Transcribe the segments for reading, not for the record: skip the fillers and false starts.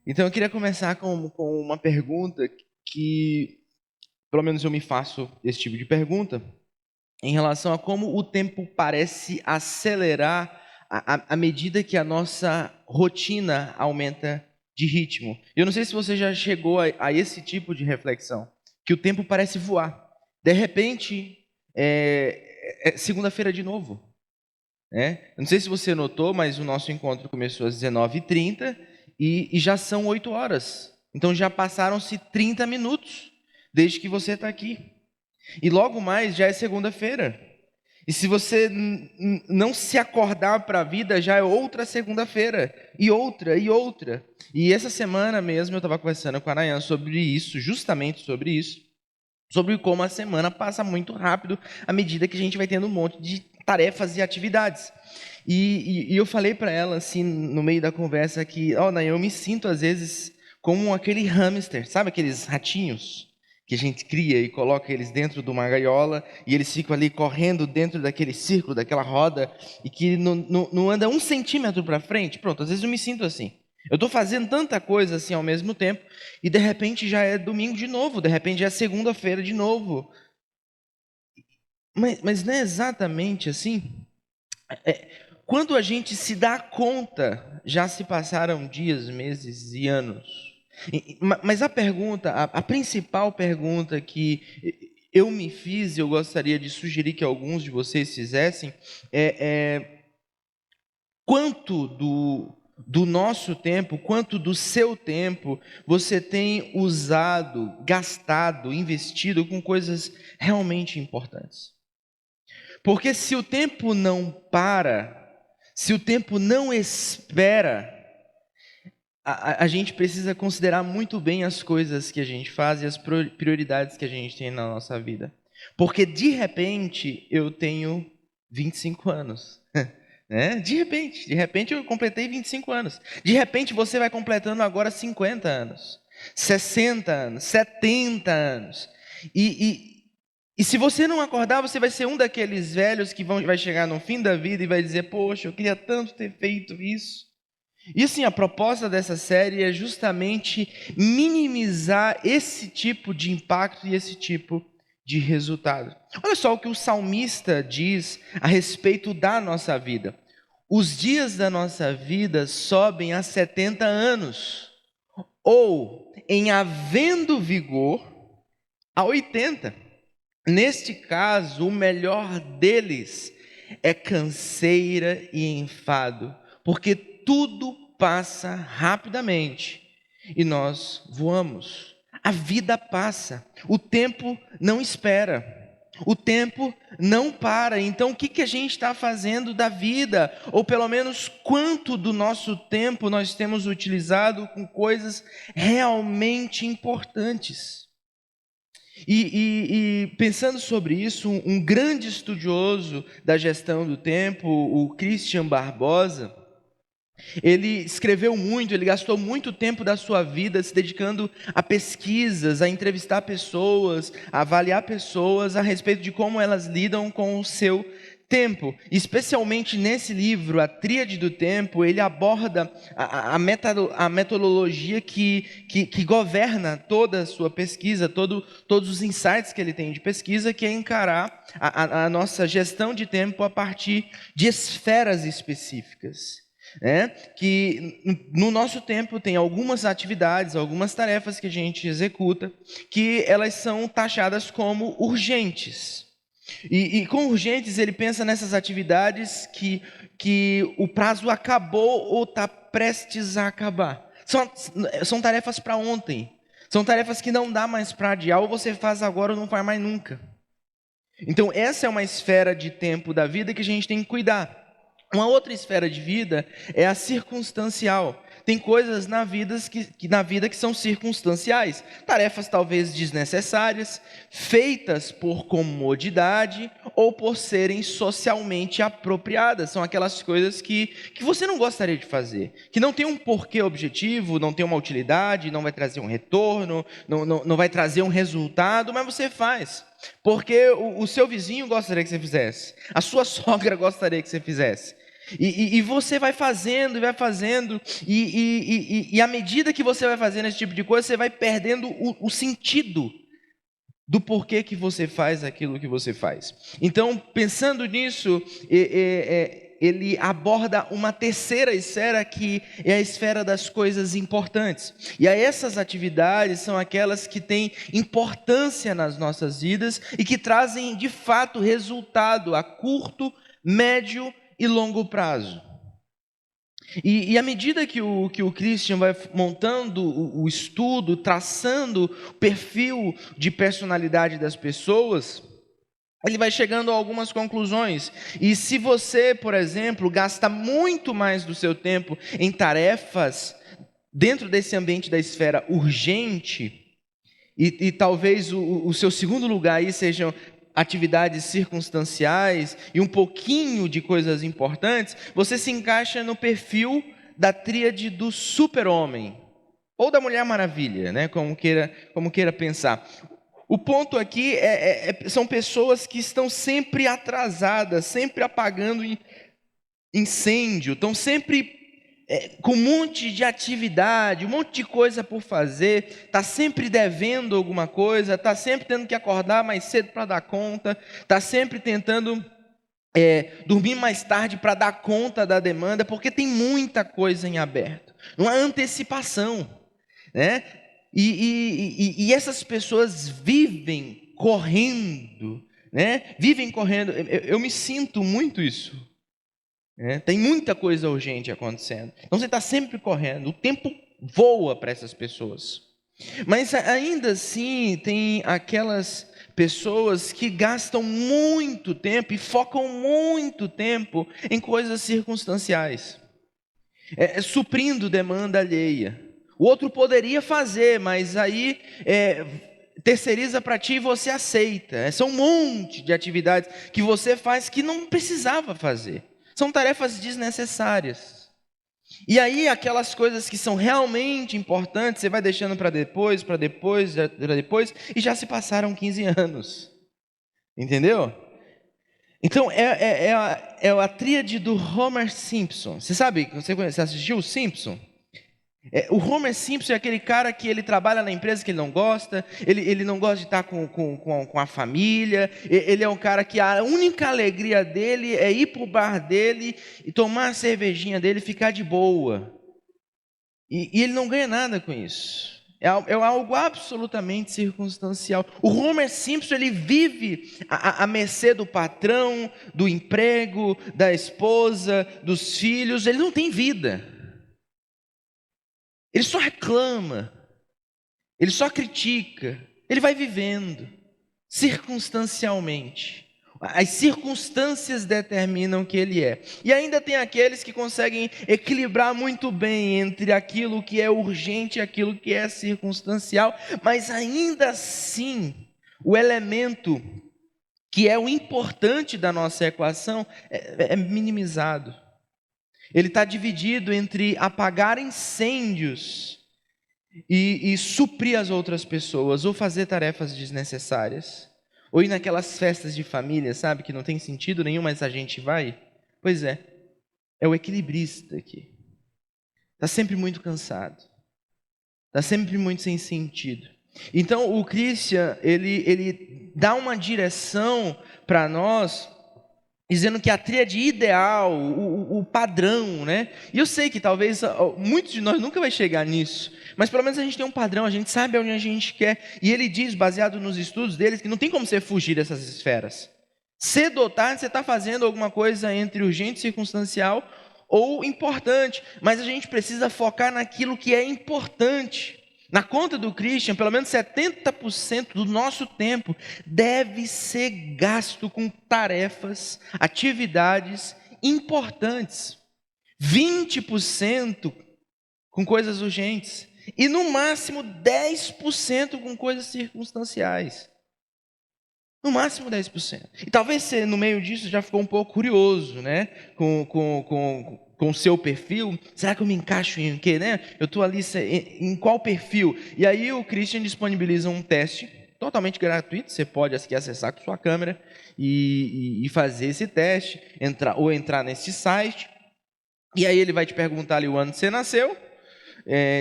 Então eu queria começar com uma pergunta que, pelo menos eu me faço esse tipo de pergunta, em relação a como o tempo parece acelerar à medida que a nossa rotina aumenta de ritmo. Eu não sei se você já chegou a esse tipo de reflexão, que o tempo parece voar. De repente, é segunda-feira de novo. Eu não sei se você notou, mas o nosso encontro começou às 19h30 e já são 8 horas. Então já passaram-se 30 minutos desde que você está aqui. E logo mais já é segunda-feira. E se você não se acordar para a vida, já é outra segunda-feira. E outra, e outra. E essa semana mesmo eu estava conversando com a Nayan sobre isso, justamente sobre isso. Sobre como a semana passa muito rápido à medida que a gente vai tendo um monte de tarefas e atividades. E eu falei para ela, assim, no meio da conversa, que, Nayan, eu me sinto às vezes como aquele hamster, sabe aqueles ratinhos que a gente cria e coloca eles dentro de uma gaiola e eles ficam ali correndo dentro daquele círculo, daquela roda e que não anda 1 centímetro para frente? Pronto, às vezes eu me sinto assim. Eu estou fazendo tanta coisa assim ao mesmo tempo e de repente já é domingo de novo, de repente já é segunda-feira de novo. Mas não é exatamente assim? Quando a gente se dá conta, já se passaram dias, meses e anos. Mas a pergunta, a principal pergunta que eu me fiz, e eu gostaria de sugerir que alguns de vocês fizessem, é quanto do nosso tempo, quanto do seu tempo você tem usado, gastado, investido com coisas realmente importantes. Porque se o tempo não para, se o tempo não espera, a gente precisa considerar muito bem as coisas que a gente faz e as prioridades que a gente tem na nossa vida. Porque de repente eu tenho 25 anos. Né? De repente eu completei 25 anos. De repente você vai completando agora 50 anos, 60 anos, 70 anos. E se você não acordar, você vai ser um daqueles velhos que vai chegar no fim da vida e vai dizer: poxa, eu queria tanto ter feito isso. E assim, a proposta dessa série é justamente minimizar esse tipo de impacto e esse tipo de resultado. Olha só o que o salmista diz a respeito da nossa vida. Os dias da nossa vida sobem a 70 anos, ou, em havendo vigor, a 80. Neste caso, o melhor deles é canseira e enfado, porque tudo passa rapidamente e nós voamos. A vida passa, o tempo não espera. O tempo não para. Então, o que a gente está fazendo da vida? Ou pelo menos quanto do nosso tempo nós temos utilizado com coisas realmente importantes? E pensando sobre isso, um grande estudioso da gestão do tempo, o Christian Barbosa, ele escreveu muito, ele gastou muito tempo da sua vida se dedicando a pesquisas, a entrevistar pessoas, a avaliar pessoas a respeito de como elas lidam com o seu tempo. Especialmente nesse livro, A Tríade do Tempo, ele aborda a metodologia que governa toda a sua pesquisa, todos os insights que ele tem de pesquisa, que é encarar a nossa gestão de tempo a partir de esferas específicas. Que no nosso tempo tem algumas atividades, algumas tarefas que a gente executa, que elas são taxadas como urgentes. E com urgentes ele pensa nessas atividades que o prazo acabou ou está prestes a acabar. São tarefas para ontem. São tarefas que não dá mais para adiar, ou você faz agora ou não faz mais nunca. Então essa é uma esfera de tempo da vida que a gente tem que cuidar. Uma outra esfera de vida é a circunstancial. Tem coisas na vida que são circunstanciais. Tarefas talvez desnecessárias, feitas por comodidade ou por serem socialmente apropriadas. São aquelas coisas que você não gostaria de fazer, que não tem um porquê objetivo, não tem uma utilidade, não vai trazer um retorno, não vai trazer um resultado, mas você faz. Porque o seu vizinho gostaria que você fizesse, a sua sogra gostaria que você fizesse. E você vai fazendo, e vai fazendo, e à medida que você vai fazendo esse tipo de coisa, você vai perdendo o sentido do porquê que você faz aquilo que você faz. Então, pensando nisso, ele aborda uma terceira esfera, que é a esfera das coisas importantes. E aí essas atividades são aquelas que têm importância nas nossas vidas e que trazem, de fato, resultado a curto, médio e longo prazo. E à medida que o Christian vai montando o estudo, traçando o perfil de personalidade das pessoas, ele vai chegando a algumas conclusões. E se você, por exemplo, gasta muito mais do seu tempo em tarefas dentro desse ambiente da esfera urgente, e talvez o seu segundo lugar aí sejam atividades circunstanciais e um pouquinho de coisas importantes, você se encaixa no perfil da tríade do super-homem, ou da Mulher Maravilha, né? Como queira pensar. O ponto aqui são pessoas que estão sempre atrasadas, sempre apagando incêndio, estão sempre com um monte de atividade, um monte de coisa por fazer, está sempre devendo alguma coisa, está sempre tendo que acordar mais cedo para dar conta, está sempre tentando dormir mais tarde para dar conta da demanda, porque tem muita coisa em aberto, não há antecipação, né? E essas pessoas vivem correndo, né? Vivem correndo. Eu me sinto muito isso. Tem muita coisa urgente acontecendo. Então você está sempre correndo. O tempo voa para essas pessoas. Mas ainda assim, tem aquelas pessoas que gastam muito tempo e focam muito tempo em coisas circunstanciais, suprindo demanda alheia. O outro poderia fazer, mas aí terceiriza para ti e você aceita. São um monte de atividades que você faz que não precisava fazer. São tarefas desnecessárias. E aí aquelas coisas que são realmente importantes, você vai deixando para depois, e já se passaram 15 anos. Entendeu? Então é a tríade do Homer Simpson. Você sabe, você assistiu o Simpson? O Homer Simpson é aquele cara que ele trabalha na empresa que ele não gosta, ele não gosta de estar com a família, ele é um cara que a única alegria dele é ir para o bar dele e tomar a cervejinha dele e ficar de boa. E ele não ganha nada com isso. É algo absolutamente circunstancial. O Homer Simpson, ele vive à mercê do patrão, do emprego, da esposa, dos filhos, ele não tem vida. Ele só reclama, ele só critica, ele vai vivendo, circunstancialmente. As circunstâncias determinam que ele é. E ainda tem aqueles que conseguem equilibrar muito bem entre aquilo que é urgente e aquilo que é circunstancial, mas ainda assim, o elemento que é o importante da nossa equação é minimizado. Ele está dividido entre apagar incêndios e suprir as outras pessoas, ou fazer tarefas desnecessárias, ou ir naquelas festas de família, sabe, que não tem sentido nenhum, mas a gente vai. Pois é o equilibrista aqui. Está sempre muito cansado, está sempre muito sem sentido. Então o Christian, ele dá uma direção para nós, dizendo que a tríade ideal, o padrão, né? E eu sei que talvez muitos de nós nunca vai chegar nisso, mas pelo menos a gente tem um padrão, a gente sabe onde a gente quer. E ele diz, baseado nos estudos deles, que não tem como você fugir dessas esferas. Cedo ou tarde você está fazendo alguma coisa entre urgente, circunstancial ou importante, mas a gente precisa focar naquilo que é importante. Na conta do Christian, pelo menos 70% do nosso tempo deve ser gasto com tarefas, atividades importantes. 20% com coisas urgentes. E no máximo 10% com coisas circunstanciais. No máximo 10%. E talvez você, no meio disso, já ficou um pouco curioso, né? Com o seu perfil. Será que eu me encaixo em quê, né? Eu estou ali em qual perfil? E aí o Christian disponibiliza um teste totalmente gratuito. Você pode acessar com sua câmera e fazer esse teste, entrar nesse site. E aí ele vai te perguntar ali o ano que você nasceu,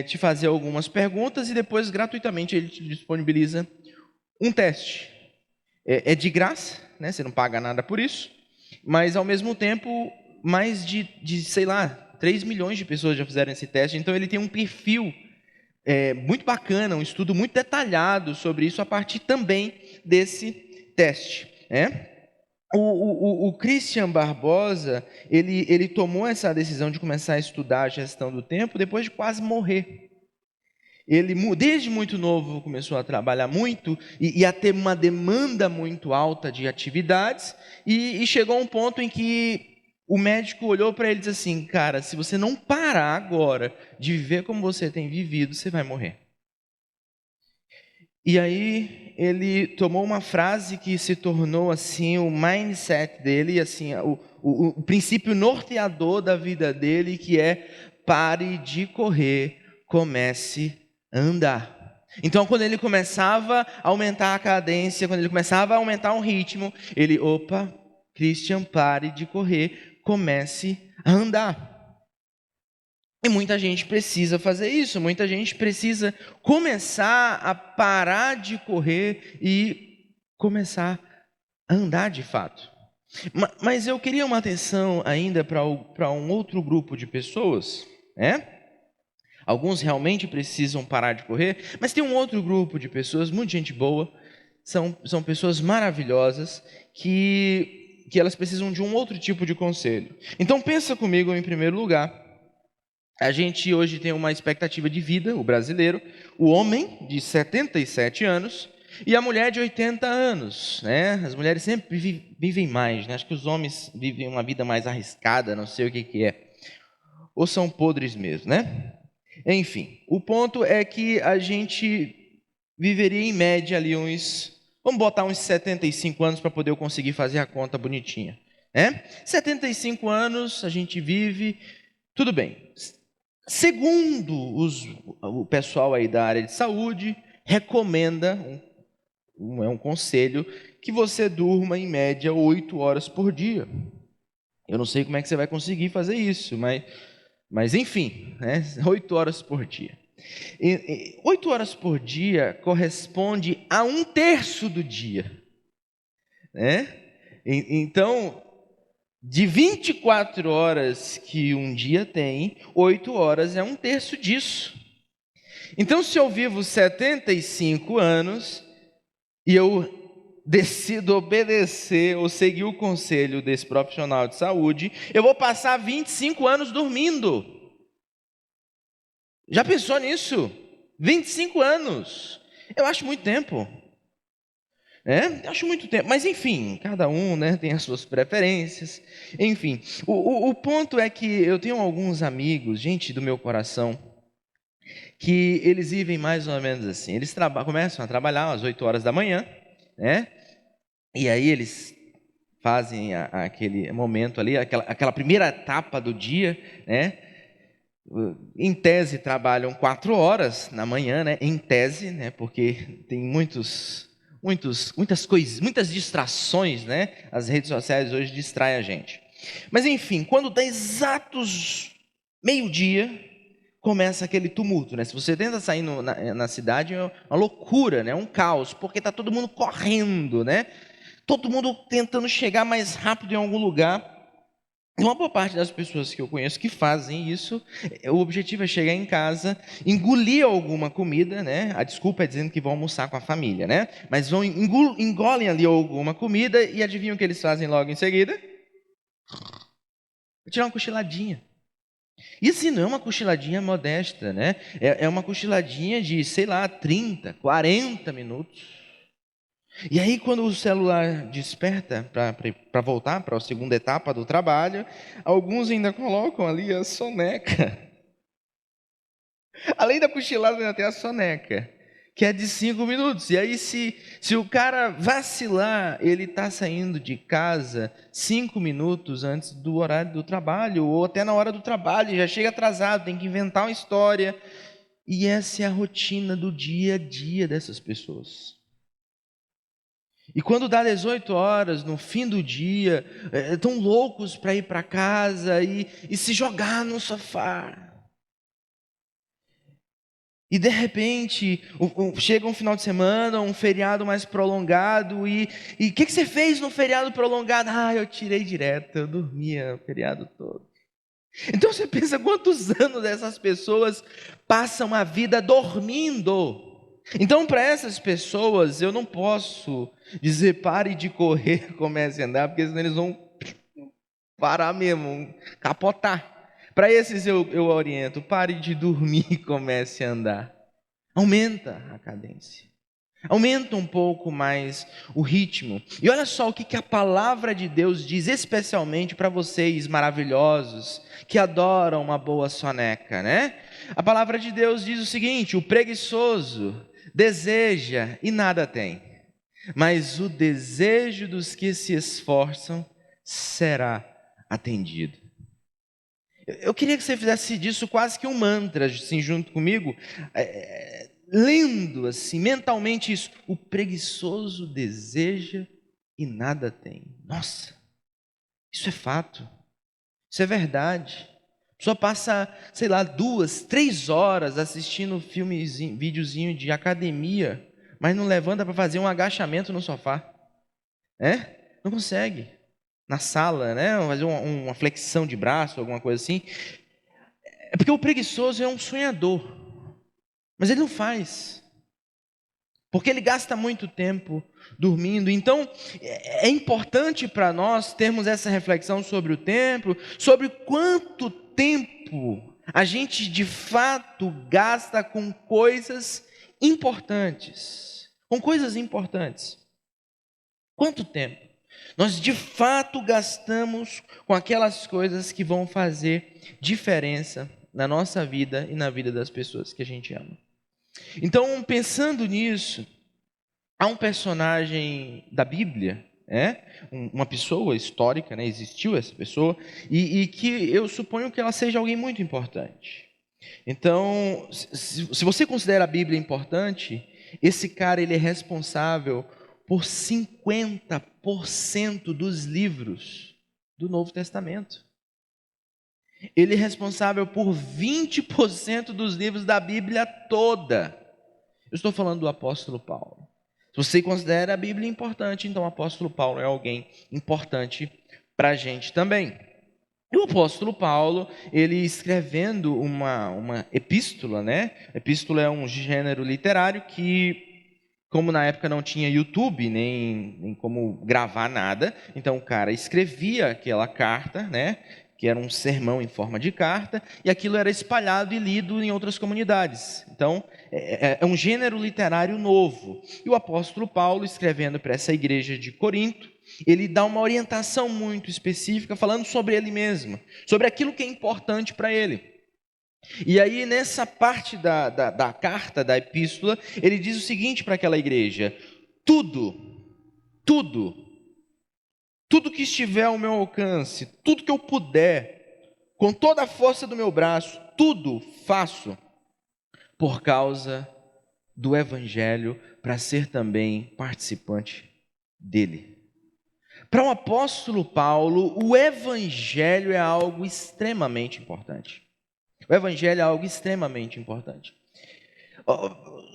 te fazer algumas perguntas e depois gratuitamente ele te disponibiliza um teste. É de graça, né? Você não paga nada por isso, mas ao mesmo tempo mais de sei lá, 3 milhões de pessoas já fizeram esse teste, então ele tem um perfil muito bacana, um estudo muito detalhado sobre isso a partir também desse teste, né? O Christian Barbosa, ele tomou essa decisão de começar a estudar a gestão do tempo depois de quase morrer. Ele, desde muito novo, começou a trabalhar muito e a ter uma demanda muito alta de atividades e chegou a um ponto em que o médico olhou para ele e disse assim, cara, se você não parar agora de viver como você tem vivido, você vai morrer. E aí ele tomou uma frase que se tornou assim o mindset dele, assim o princípio norteador da vida dele, que é pare de correr, comece a andar. Então, quando ele começava a aumentar a cadência, quando ele começava a aumentar o ritmo, ele, opa, Christian, pare de correr, comece a andar. E muita gente precisa fazer isso, muita gente precisa começar a parar de correr e começar a andar de fato. Mas eu queria uma atenção ainda para um outro grupo de pessoas, né? Alguns realmente precisam parar de correr, mas tem um outro grupo de pessoas, muita gente boa, são pessoas maravilhosas que elas precisam de um outro tipo de conselho. Então pensa comigo em primeiro lugar. A gente hoje tem uma expectativa de vida, o brasileiro, o homem de 77 anos e a mulher de 80 anos, né? As mulheres sempre vivem mais, né? Acho que os homens vivem uma vida mais arriscada, não sei o que é. Ou são podres mesmo, né? Enfim, o ponto é que a gente viveria em média ali vamos botar uns 75 anos para poder eu conseguir fazer a conta bonitinha, né? 75 anos, a gente vive, tudo bem. Segundo o pessoal aí da área de saúde, recomenda, é um conselho, que você durma em média 8 horas por dia. Eu não sei como é que você vai conseguir fazer isso, mas enfim, né? 8 horas por dia. 8 horas por dia corresponde a 1/3 do dia, né? Então, de 24 horas que um dia tem, 8 horas é 1/3 disso. Então, se eu vivo 75 anos e eu decido obedecer ou seguir o conselho desse profissional de saúde, eu vou passar 25 anos dormindo. Já pensou nisso? 25 anos. Eu acho muito tempo. Eu acho muito tempo. Mas, enfim, cada um, né, tem as suas preferências. Enfim, o ponto é que eu tenho alguns amigos, gente do meu coração, que eles vivem mais ou menos assim. Eles começam a trabalhar às 8 horas da manhã, né? E aí eles fazem aquele momento ali, aquela primeira etapa do dia, né? Em tese trabalham 4 horas na manhã, né? Em tese, né? Porque tem muitas coisas, muitas distrações, né? As redes sociais hoje distraem a gente. Mas enfim, quando dá exatos meio-dia, começa aquele tumulto, né? Se você tenta sair na cidade, é uma loucura, né? É um caos, porque está todo mundo correndo, né? Todo mundo tentando chegar mais rápido em algum lugar. E uma boa parte das pessoas que eu conheço que fazem isso, o objetivo é chegar em casa, engolir alguma comida, né? A desculpa é dizendo que vão almoçar com a família, né? Mas engolem ali alguma comida e adivinham o que eles fazem logo em seguida? Tirar uma cochiladinha. E assim, não é uma cochiladinha modesta, né? É uma cochiladinha de, sei lá, 30, 40 minutos. E aí, quando o celular desperta para voltar para a segunda etapa do trabalho, alguns ainda colocam ali a soneca. Além da cochilada, ainda tem a soneca, que é de 5 minutos. E aí, se o cara vacilar, ele está saindo de casa 5 minutos antes do horário do trabalho, ou até na hora do trabalho, já chega atrasado, tem que inventar uma história. E essa é a rotina do dia a dia dessas pessoas. E quando dá 18 horas, no fim do dia, estão loucos para ir para casa e se jogar no sofá. E de repente, chega um final de semana, um feriado mais prolongado, e o que você fez no feriado prolongado? Ah, eu tirei direto, eu dormia o feriado todo. Então você pensa quantos anos essas pessoas passam a vida dormindo. Então, para essas pessoas, eu não posso dizer pare de correr, comece a andar, porque senão eles vão parar mesmo, capotar. Para esses eu oriento, pare de dormir e comece a andar. Aumenta a cadência. Aumenta um pouco mais o ritmo. E olha só o que a palavra de Deus diz, especialmente para vocês maravilhosos, que adoram uma boa soneca, né? A palavra de Deus diz o seguinte: o preguiçoso deseja e nada tem, mas o desejo dos que se esforçam será atendido. Eu queria que você fizesse disso quase que um mantra, assim, junto comigo, lendo assim, mentalmente isso. O preguiçoso deseja e nada tem. Nossa, isso é fato, isso é verdade. A pessoa passa, sei lá, 2, 3 horas assistindo filmezinho, videozinho de academia, mas não levanta para fazer um agachamento no sofá, né? Não consegue. Na sala, né? Fazer uma flexão de braço, alguma coisa assim. É porque o preguiçoso é um sonhador, mas ele não faz, porque ele gasta muito tempo dormindo. Então, é importante para nós termos essa reflexão sobre o tempo, sobre quanto tempo a gente de fato gasta com coisas importantes. Com coisas importantes. Quanto tempo nós de fato gastamos com aquelas coisas que vão fazer diferença na nossa vida e na vida das pessoas que a gente ama? Então, pensando nisso, há um personagem da Bíblia, uma pessoa histórica, né? Existiu essa pessoa, e que eu suponho que ela seja alguém muito importante. Então, se você considera a Bíblia importante, esse cara ele é responsável por 50% dos livros do Novo Testamento. Ele é responsável por 20% dos livros da Bíblia toda. Eu estou falando do apóstolo Paulo. Se você considera a Bíblia importante, então o apóstolo Paulo é alguém importante para a gente também. E o apóstolo Paulo, ele escrevendo uma epístola, né? Epístola é um gênero literário que, como na época não tinha YouTube, nem como gravar nada, então o cara escrevia aquela carta, né? Que era um sermão em forma de carta, e aquilo era espalhado e lido em outras comunidades. Então, é um gênero literário novo. E o apóstolo Paulo, escrevendo para essa igreja de Corinto, ele dá uma orientação muito específica, falando sobre ele mesmo, sobre aquilo que é importante para ele. E aí, nessa parte da carta, da epístola, ele diz o seguinte para aquela igreja: tudo que estiver ao meu alcance, tudo que eu puder, com toda a força do meu braço, tudo faço por causa do Evangelho, para ser também participante dele. Para o apóstolo Paulo, o Evangelho é algo extremamente importante. O Evangelho é algo extremamente importante.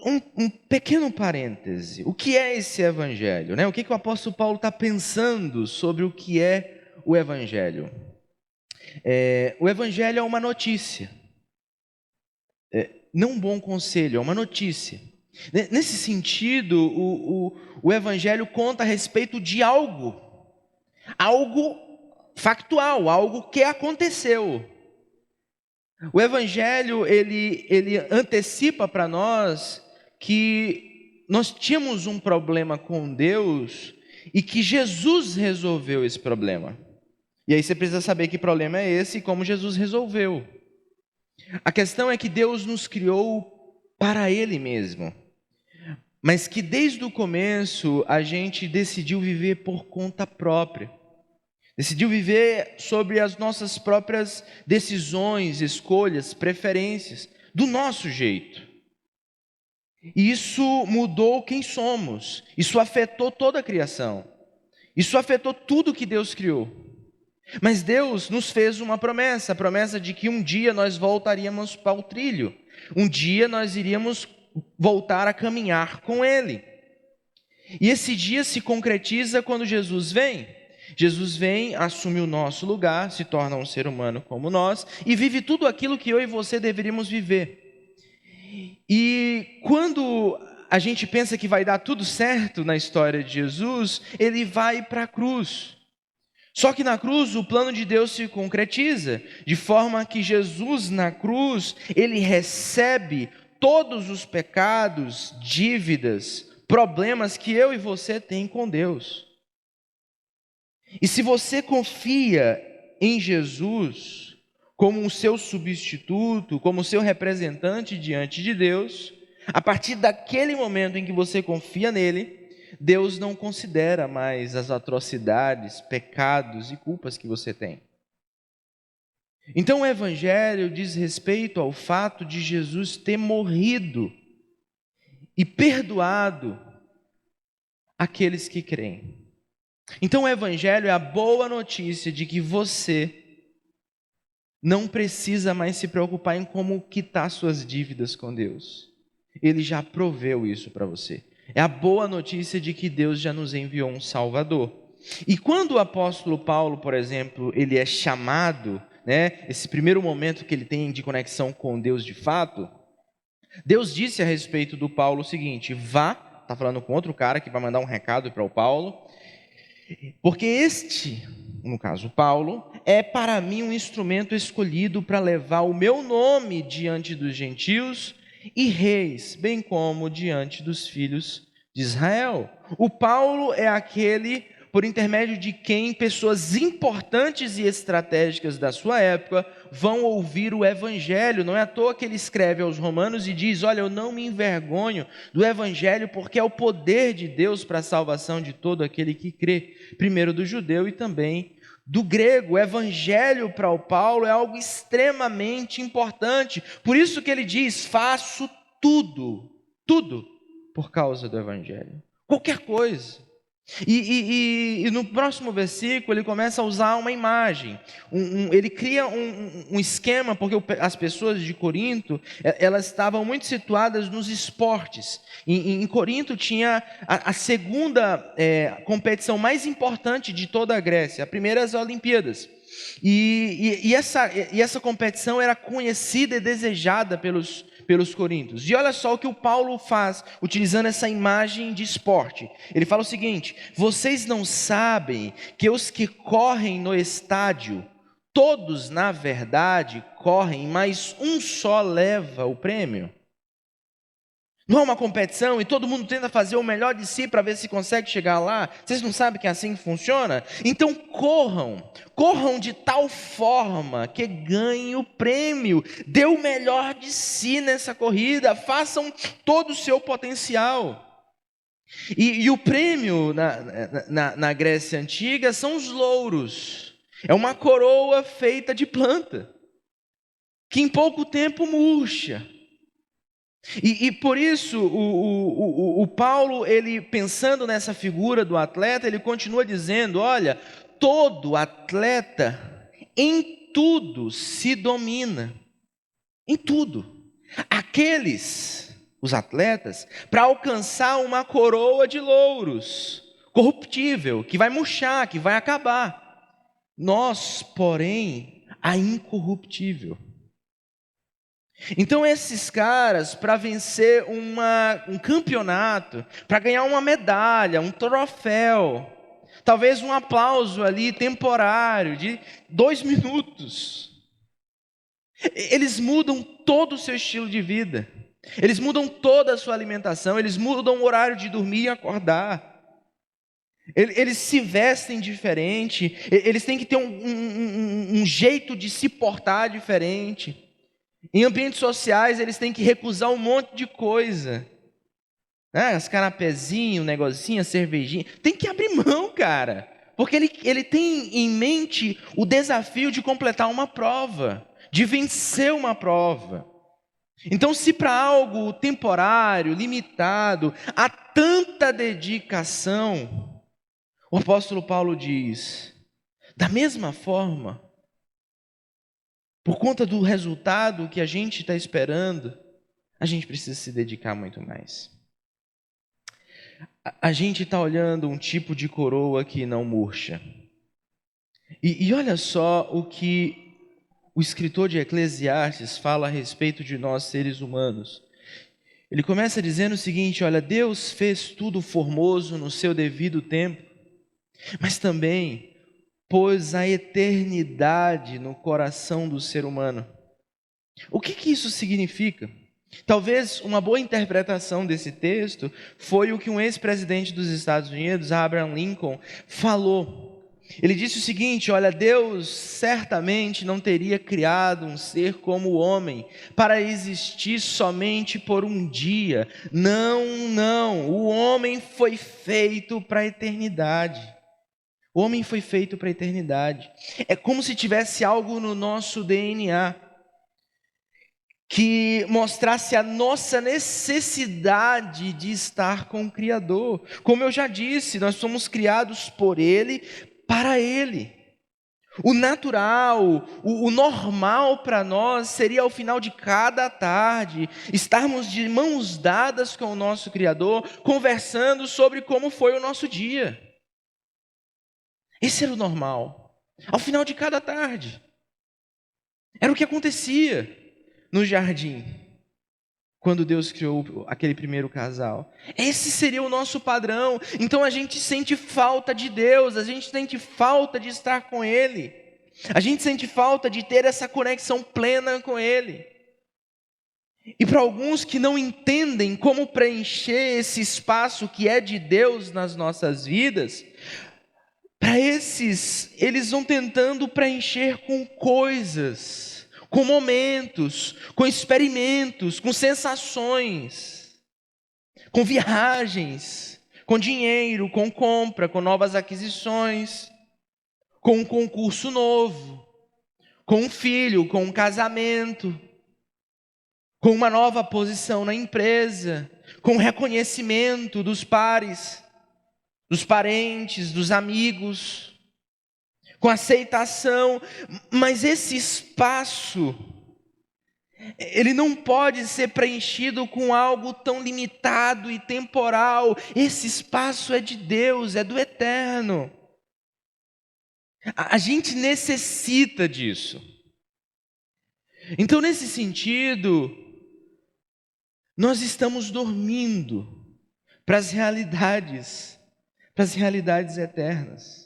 Um pequeno parêntese. O que é esse Evangelho? Né? O que o apóstolo Paulo está pensando sobre o que é o Evangelho? O Evangelho é uma notícia. Não um bom conselho, é uma notícia. Nesse sentido, o Evangelho conta a respeito de algo factual, algo que aconteceu. O Evangelho, ele antecipa para nós que nós tínhamos um problema com Deus e que Jesus resolveu esse problema. E aí você precisa saber que problema é esse e como Jesus resolveu. A questão é que Deus nos criou para Ele mesmo, mas que desde o começo a gente decidiu viver por conta própria. Decidiu viver sobre as nossas próprias decisões, escolhas, preferências, do nosso jeito. E isso mudou quem somos. Isso afetou toda a criação. Isso afetou tudo que Deus criou. Mas Deus nos fez uma promessa, a promessa de que um dia nós voltaríamos para o trilho. Um dia nós iríamos voltar a caminhar com Ele. E esse dia se concretiza quando Jesus vem. Jesus vem, assume o nosso lugar, se torna um ser humano como nós e vive tudo aquilo que eu e você deveríamos viver. E quando a gente pensa que vai dar tudo certo na história de Jesus, ele vai para a cruz. Só que na cruz o plano de Deus se concretiza, de forma que Jesus na cruz, ele recebe todos os pecados, dívidas, problemas que eu e você tem com Deus. E se você confia em Jesus como o seu substituto, como o seu representante diante de Deus, a partir daquele momento em que você confia nele, Deus não considera mais as atrocidades, pecados e culpas que você tem. Então o Evangelho diz respeito ao fato de Jesus ter morrido e perdoado aqueles que creem. Então o Evangelho é a boa notícia de que você não precisa mais se preocupar em como quitar suas dívidas com Deus. Ele já proveu isso para você. É a boa notícia de que Deus já nos enviou um Salvador. E quando o apóstolo Paulo, por exemplo, ele é chamado, esse primeiro momento que ele tem de conexão com Deus de fato, Deus disse a respeito do Paulo o seguinte: vá, está falando com outro cara que vai mandar um recado para o Paulo, porque este, no caso Paulo, é para mim um instrumento escolhido para levar o meu nome diante dos gentios e reis, bem como diante dos filhos de Israel. O Paulo é aquele por intermédio de quem pessoas importantes e estratégicas da sua época vão ouvir o Evangelho. Não é à toa que ele escreve aos Romanos e diz: olha, eu não me envergonho do Evangelho, porque é o poder de Deus para a salvação de todo aquele que crê, primeiro do judeu e também do grego. O Evangelho para o Paulo é algo extremamente importante. Por isso que ele diz: faço tudo por causa do Evangelho. Qualquer coisa. E no próximo versículo ele começa a usar uma imagem, ele cria um esquema, porque as pessoas de Corinto, elas estavam muito situadas nos esportes. Em Corinto tinha a segunda competição mais importante de toda a Grécia, a primeira as Olimpíadas. E essa competição era conhecida e desejada pelos coríntios. E olha só o que o Paulo faz, utilizando essa imagem de esporte. Ele fala o seguinte: vocês não sabem que os que correm no estádio, todos na verdade correm, mas um só leva o prêmio? Não é uma competição e todo mundo tenta fazer o melhor de si para ver se consegue chegar lá? Vocês não sabem que é assim que funciona? Então corram de tal forma que ganhem o prêmio. Dê o melhor de si nessa corrida, façam todo o seu potencial. E o prêmio na Grécia Antiga são os louros. É uma coroa feita de planta, que em pouco tempo murcha. E por isso, o Paulo, ele pensando nessa figura do atleta, ele continua dizendo: olha, todo atleta em tudo se domina, em tudo. Os atletas, para alcançar uma coroa de louros, corruptível, que vai murchar, que vai acabar. Nós, porém, a incorruptível. Então esses caras, para vencer um campeonato, para ganhar uma medalha, um troféu, talvez um aplauso ali temporário de 2 minutos, eles mudam todo o seu estilo de vida, eles mudam toda a sua alimentação, eles mudam o horário de dormir e acordar, eles se vestem diferente, eles têm que ter um jeito de se portar diferente. Em ambientes sociais, eles têm que recusar um monte de coisa. As canapézinhos, um negocinho, a cervejinha. Tem que abrir mão, cara. Porque ele tem em mente o desafio de completar uma prova, de vencer uma prova. Então, se para algo temporário, limitado, há tanta dedicação, o apóstolo Paulo diz, da mesma forma, por conta do resultado que a gente está esperando, a gente precisa se dedicar muito mais. A gente está olhando um tipo de coroa que não murcha. E olha só o que o escritor de Eclesiastes fala a respeito de nós seres humanos. Ele começa dizendo o seguinte: olha, Deus fez tudo formoso no seu devido tempo, mas também pôs a eternidade no coração do ser humano. O que isso significa? Talvez uma boa interpretação desse texto foi o que um ex-presidente dos Estados Unidos, Abraham Lincoln, falou. Ele disse o seguinte: olha, Deus certamente não teria criado um ser como o homem para existir somente por um dia. Não, não, o homem foi feito para a eternidade. O homem foi feito para a eternidade. É como se tivesse algo no nosso DNA que mostrasse a nossa necessidade de estar com o Criador. Como eu já disse, nós somos criados por Ele, para Ele. O natural, o normal para nós seria ao final de cada tarde estarmos de mãos dadas com o nosso Criador, conversando sobre como foi o nosso dia. Esse era o normal, ao final de cada tarde. Era o que acontecia no jardim, quando Deus criou aquele primeiro casal. Esse seria o nosso padrão. Então a gente sente falta de Deus, a gente sente falta de estar com Ele, a gente sente falta de ter essa conexão plena com Ele. E para alguns que não entendem como preencher esse espaço que é de Deus nas nossas vidas, para esses, eles vão tentando preencher com coisas, com momentos, com experimentos, com sensações, com viagens, com dinheiro, com compra, com novas aquisições, com um concurso novo, com um filho, com um casamento, com uma nova posição na empresa, com reconhecimento dos pares, dos parentes, dos amigos, com aceitação. Mas esse espaço, ele não pode ser preenchido com algo tão limitado e temporal. Esse espaço é de Deus, é do eterno. A gente necessita disso. Então, nesse sentido, nós estamos dormindo para as realidades eternas.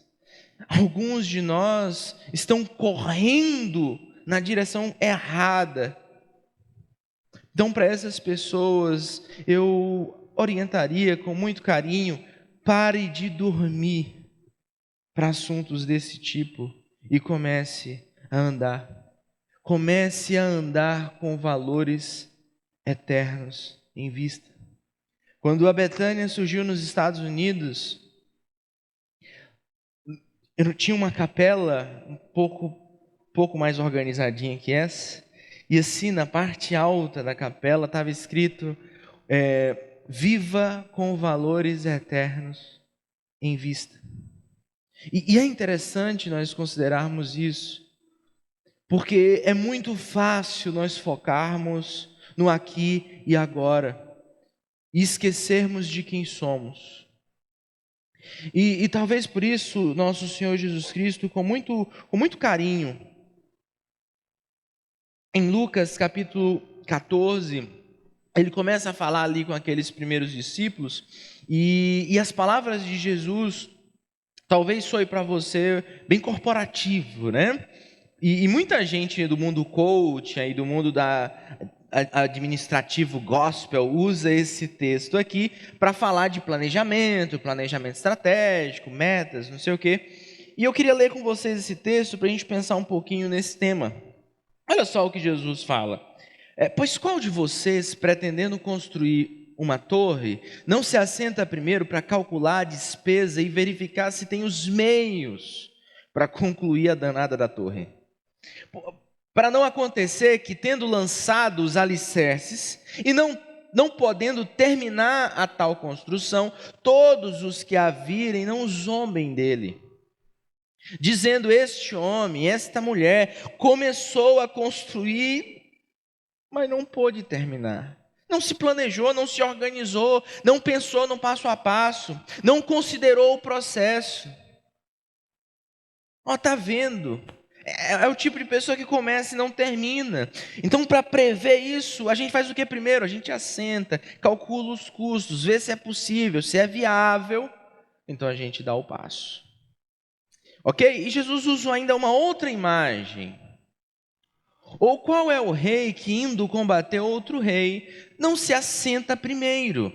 Alguns de nós estão correndo na direção errada. Então, para essas pessoas, eu orientaria com muito carinho: pare de dormir para assuntos desse tipo e comece a andar. Comece a andar com valores eternos em vista. Quando a Betânia surgiu nos Estados Unidos, eu tinha uma capela um pouco mais organizadinha que essa, e assim na parte alta da capela estava escrito: viva com valores eternos em vista. E é interessante nós considerarmos isso, porque é muito fácil nós focarmos no aqui e agora e esquecermos de quem somos. E talvez por isso nosso Senhor Jesus Cristo, com muito carinho, em Lucas capítulo 14, ele começa a falar ali com aqueles primeiros discípulos, e as palavras de Jesus talvez soe para você bem corporativo, né? E muita gente do mundo coach e do mundo administrativo gospel usa esse texto aqui para falar de planejamento estratégico, metas, não sei o quê. E eu queria ler com vocês esse texto para a gente pensar um pouquinho nesse tema. Olha só o que Jesus fala: pois qual de vocês, pretendendo construir uma torre, não se assenta primeiro para calcular a despesa e verificar se tem os meios para concluir a danada da torre? para não acontecer que, tendo lançado os alicerces e não podendo terminar a tal construção, todos os que a virem não zombem dele, dizendo: este homem, esta mulher, começou a construir, mas não pôde terminar. Não se planejou, não se organizou, não pensou no passo a passo, não considerou o processo. Ó, tá vendo? É o tipo de pessoa que começa e não termina. Então, para prever isso, a gente faz o que primeiro? A gente assenta, calcula os custos, vê se é possível, se é viável. Então, a gente dá o passo. Ok? E Jesus usou ainda uma outra imagem. Ou qual é o rei que, indo combater outro rei, não se assenta primeiro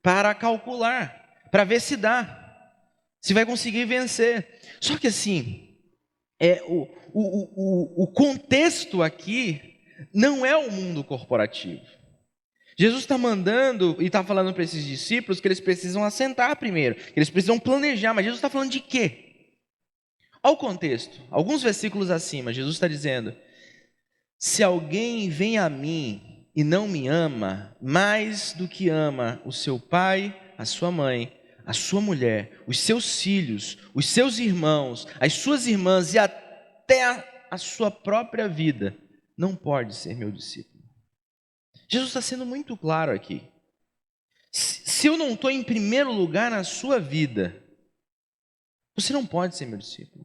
para calcular, para ver se vai conseguir vencer. Só que assim, o contexto aqui não é o mundo corporativo. Jesus está mandando e está falando para esses discípulos que eles precisam assentar primeiro, que eles precisam planejar, mas Jesus está falando de quê? Olha o contexto, alguns versículos acima, Jesus está dizendo: se alguém vem a mim e não me ama, mais do que ama o seu pai, a sua mãe, a sua mulher, os seus filhos, os seus irmãos, as suas irmãs e até a sua própria vida, não pode ser meu discípulo. Jesus está sendo muito claro aqui. Se eu não estou em primeiro lugar na sua vida, você não pode ser meu discípulo.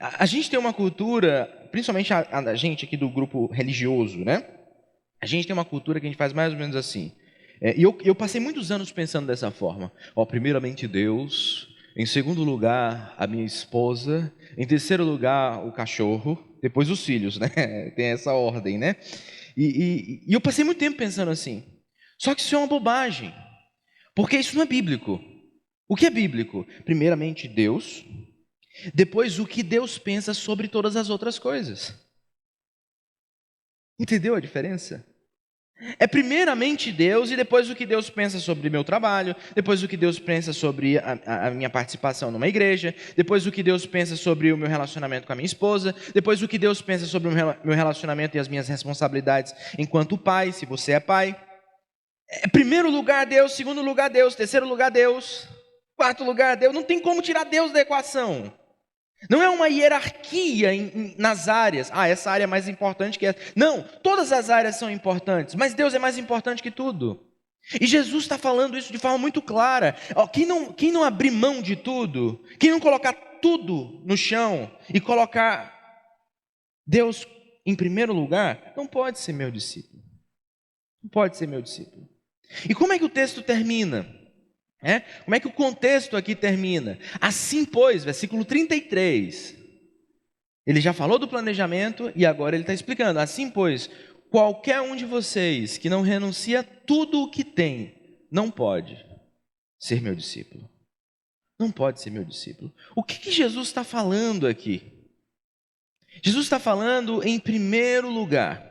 A gente tem uma cultura, principalmente a gente aqui do grupo religioso, né? A gente tem uma cultura que a gente faz mais ou menos assim. E eu passei muitos anos pensando dessa forma. Primeiramente Deus, em segundo lugar a minha esposa, em terceiro lugar o cachorro, depois os filhos, né? Tem essa ordem, né? E eu passei muito tempo pensando assim. Só que isso é uma bobagem, porque isso não é bíblico. O que é bíblico? Primeiramente Deus, depois o que Deus pensa sobre todas as outras coisas. Entendeu a diferença? É primeiramente Deus e depois o que Deus pensa sobre meu trabalho, depois o que Deus pensa sobre a minha participação numa igreja, depois o que Deus pensa sobre o meu relacionamento com a minha esposa, depois o que Deus pensa sobre o meu relacionamento e as minhas responsabilidades enquanto pai, se você é pai. É primeiro lugar Deus, segundo lugar Deus, terceiro lugar Deus, quarto lugar Deus. Não tem como tirar Deus da equação. Não é uma hierarquia nas áreas. Essa área é mais importante que essa. Não, todas as áreas são importantes, mas Deus é mais importante que tudo. E Jesus está falando isso de forma muito clara. Quem não abrir mão de tudo, quem não colocar tudo no chão e colocar Deus em primeiro lugar, não pode ser meu discípulo. Não pode ser meu discípulo. E como é que o texto termina? Como é que o contexto aqui termina? Assim, pois, versículo 33, ele já falou do planejamento e agora ele está explicando. Assim, pois, qualquer um de vocês que não renuncia tudo o que tem, não pode ser meu discípulo. Não pode ser meu discípulo. O que Jesus está falando aqui? Jesus está falando, em primeiro lugar,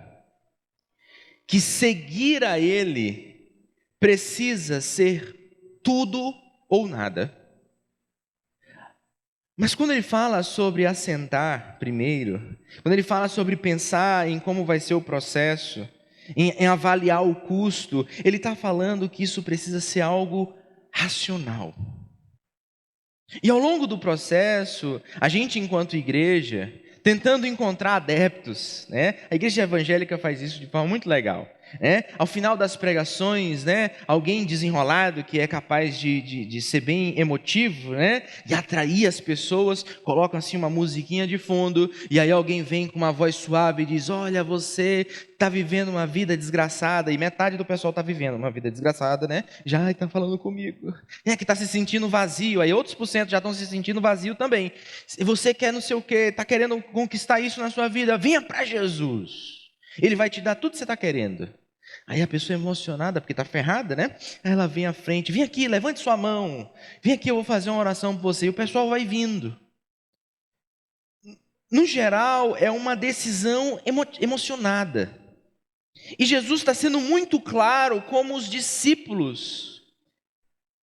que seguir a Ele precisa ser tudo ou nada. Mas quando ele fala sobre assentar primeiro, quando ele fala sobre pensar em como vai ser o processo, em avaliar o custo, ele está falando que isso precisa ser algo racional. E ao longo do processo, a gente enquanto igreja, tentando encontrar adeptos, né? A igreja evangélica faz isso de forma muito legal. Ao final das pregações, alguém desenrolado que é capaz de ser bem emotivo, e atrair as pessoas, colocam assim uma musiquinha de fundo, e aí alguém vem com uma voz suave e diz: olha, você está vivendo uma vida desgraçada, e metade do pessoal está vivendo uma vida desgraçada, já está falando comigo, que está se sentindo vazio, aí outros % já estão se sentindo vazio também. Se você quer não sei o que, está querendo conquistar isso na sua vida, venha para Jesus. Ele vai te dar tudo que você está querendo. Aí a pessoa emocionada, porque está ferrada, ela vem à frente: vem aqui, levante sua mão, vem aqui, eu vou fazer uma oração por você. E o pessoal vai vindo. No geral, é uma decisão emocionada. E Jesus está sendo muito claro como os discípulos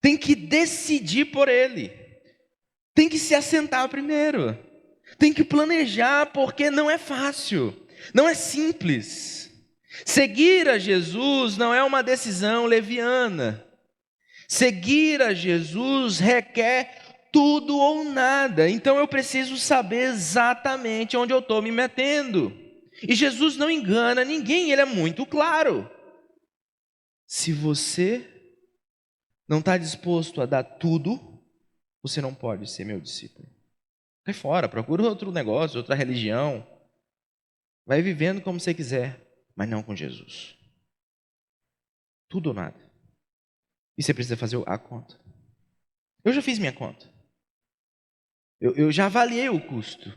têm que decidir por Ele, têm que se assentar primeiro. Tem que planejar, porque não é fácil, não é simples. Seguir a Jesus não é uma decisão leviana. Seguir a Jesus requer tudo ou nada. Então eu preciso saber exatamente onde eu estou me metendo. E Jesus não engana ninguém, ele é muito claro. Se você não está disposto a dar tudo, você não pode ser meu discípulo. Vai fora, procura outro negócio, outra religião. Vai vivendo como você quiser, mas não com Jesus. Tudo ou nada. E você precisa fazer a conta. Eu já fiz minha conta. Eu já avaliei o custo.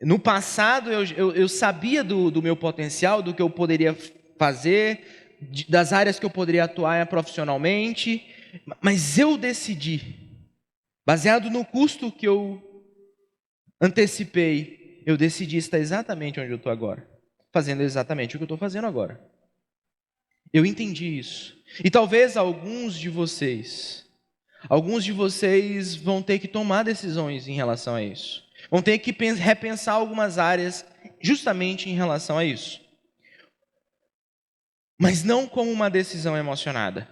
No passado, eu sabia do meu potencial, do que eu poderia fazer, das áreas que eu poderia atuar profissionalmente, mas eu decidi, baseado no custo que eu antecipei, eu decidi estar exatamente onde eu estou agora, fazendo exatamente o que eu estou fazendo agora. Eu entendi isso. E talvez alguns de vocês vão ter que tomar decisões em relação a isso. Vão ter que repensar algumas áreas justamente em relação a isso. Mas não como uma decisão emocionada.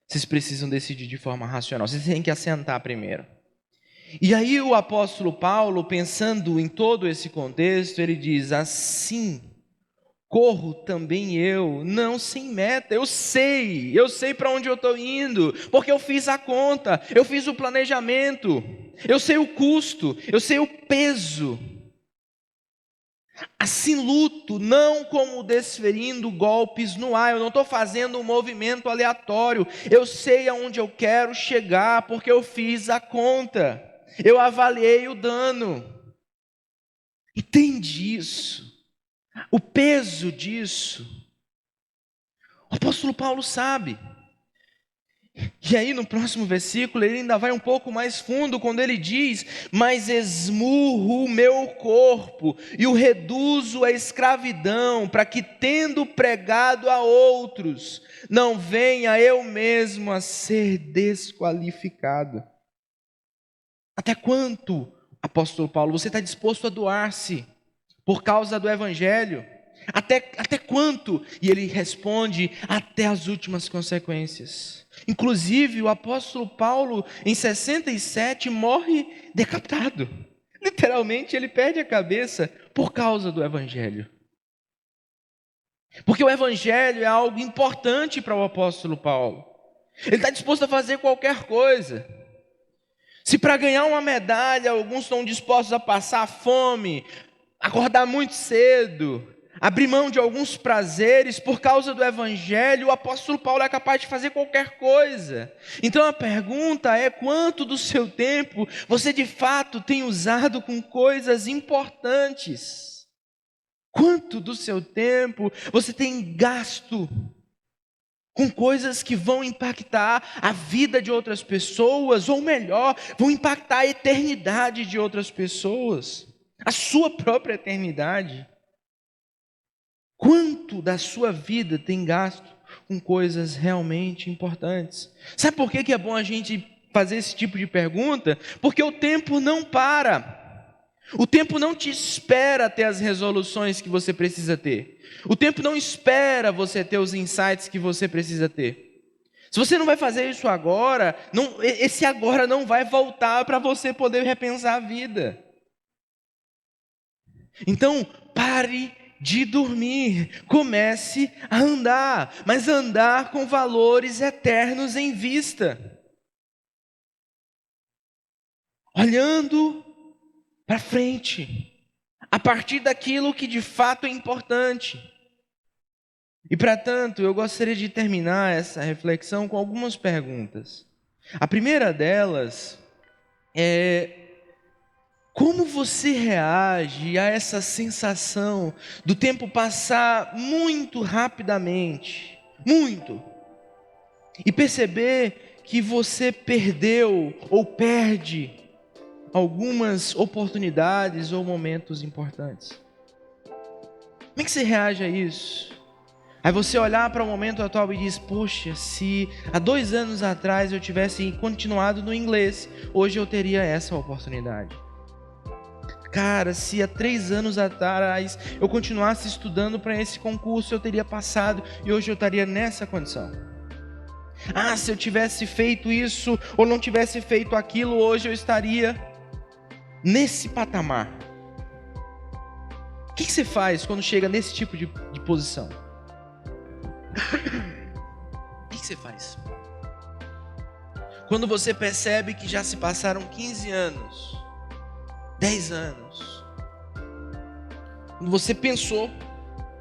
Vocês precisam decidir de forma racional. Vocês têm que assentar primeiro. E aí o apóstolo Paulo, pensando em todo esse contexto, ele diz: assim corro também eu, não sem meta. Eu sei para onde eu estou indo, porque eu fiz a conta, eu fiz o planejamento, eu sei o custo, eu sei o peso. Assim luto, não como desferindo golpes no ar. Eu não estou fazendo um movimento aleatório. Eu sei aonde eu quero chegar, porque eu fiz a conta. Eu avaliei o dano. Entende isso? O peso disso. O apóstolo Paulo sabe. E aí no próximo versículo ele ainda vai um pouco mais fundo quando ele diz: mas esmurro o meu corpo e o reduzo à escravidão, para que tendo pregado a outros, não venha eu mesmo a ser desqualificado. Até quanto, apóstolo Paulo, você está disposto a doar-se por causa do evangelho? Até quanto? E ele responde: até as últimas consequências. Inclusive o apóstolo Paulo em 67 morre decapitado. Literalmente ele perde a cabeça por causa do evangelho. Porque o evangelho é algo importante para o apóstolo Paulo. Ele está disposto a fazer qualquer coisa. Se para ganhar uma medalha alguns estão dispostos a passar fome, acordar muito cedo, abrir mão de alguns prazeres por causa do evangelho, o apóstolo Paulo é capaz de fazer qualquer coisa. Então a pergunta é: quanto do seu tempo você de fato tem usado com coisas importantes? Quanto do seu tempo você tem gasto com coisas que vão impactar a vida de outras pessoas, ou melhor, vão impactar a eternidade de outras pessoas, a sua própria eternidade? Quanto da sua vida tem gasto com coisas realmente importantes? Sabe por que é bom a gente fazer esse tipo de pergunta? Porque o tempo não para. O tempo não te espera ter as resoluções que você precisa ter. O tempo não espera você ter os insights que você precisa ter. Se você não vai fazer isso agora, esse agora não vai voltar para você poder repensar a vida. Então, pare de dormir, comece a andar, mas andar com valores eternos em vista. Olhando para frente, a partir daquilo que de fato é importante. E para tanto, eu gostaria de terminar essa reflexão com algumas perguntas. A primeira delas é: como você reage a essa sensação do tempo passar muito rapidamente, muito, e perceber que você perdeu ou perde algumas oportunidades ou momentos importantes? Como é que você reage a isso? Aí você olhar para o momento atual e diz: poxa, se há 2 anos atrás eu tivesse continuado no inglês, hoje eu teria essa oportunidade. Cara, se há 3 anos atrás eu continuasse estudando para esse concurso, eu teria passado e hoje eu estaria nessa condição. Ah, se eu tivesse feito isso ou não tivesse feito aquilo, hoje eu estaria nesse patamar. O que você faz quando chega nesse tipo de posição? O que você faz? Quando você percebe que já se passaram 15 anos, 10 anos, quando você pensou,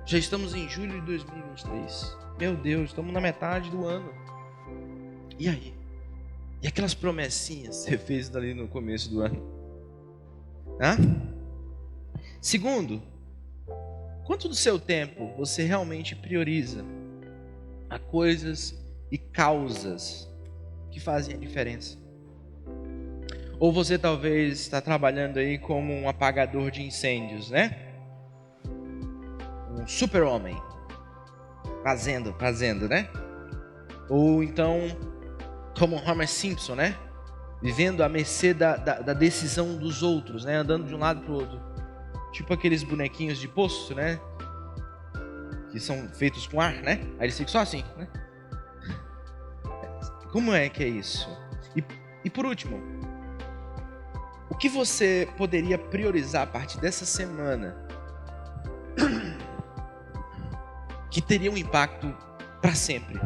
já estamos em julho de 2023, meu Deus, estamos na metade do ano, e aí? E aquelas promessinhas que você fez ali no começo do ano? Segundo, quanto do seu tempo você realmente prioriza a coisas e causas que fazem a diferença? Ou você talvez está trabalhando aí como um apagador de incêndios, né? Um super-homem, fazendo, né? Ou então, como Homer Simpson, né? Vivendo à mercê da decisão dos outros, né? Andando de um lado para o outro. Tipo aqueles bonequinhos de poço, né? Que são feitos com ar, né? Aí eles ficam só assim, né? Como é que é isso? E por último, o que você poderia priorizar a partir dessa semana que teria um impacto para sempre?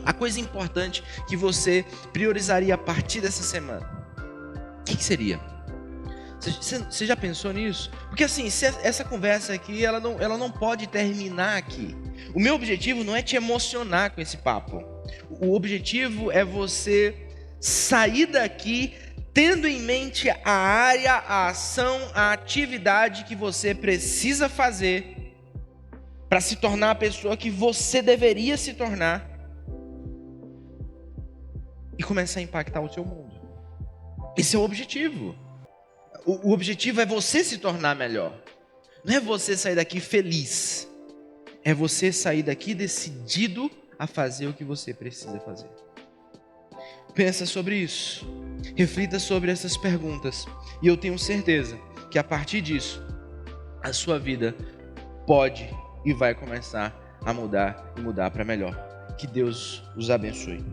A coisa importante que você priorizaria a partir dessa semana, o que seria? Você já pensou nisso? Porque assim, essa conversa aqui, ela não pode terminar aqui. O meu objetivo não é te emocionar com esse papo. O objetivo é você sair daqui tendo em mente a área, a ação, a atividade que você precisa fazer para se tornar a pessoa que você deveria se tornar e começar a impactar o seu mundo. Esse é o objetivo. O objetivo é você se tornar melhor. Não é você sair daqui feliz. É você sair daqui decidido a fazer o que você precisa fazer. Pensa sobre isso. Reflita sobre essas perguntas. E eu tenho certeza que a partir disso, a sua vida pode e vai começar a mudar e mudar para melhor. Que Deus os abençoe.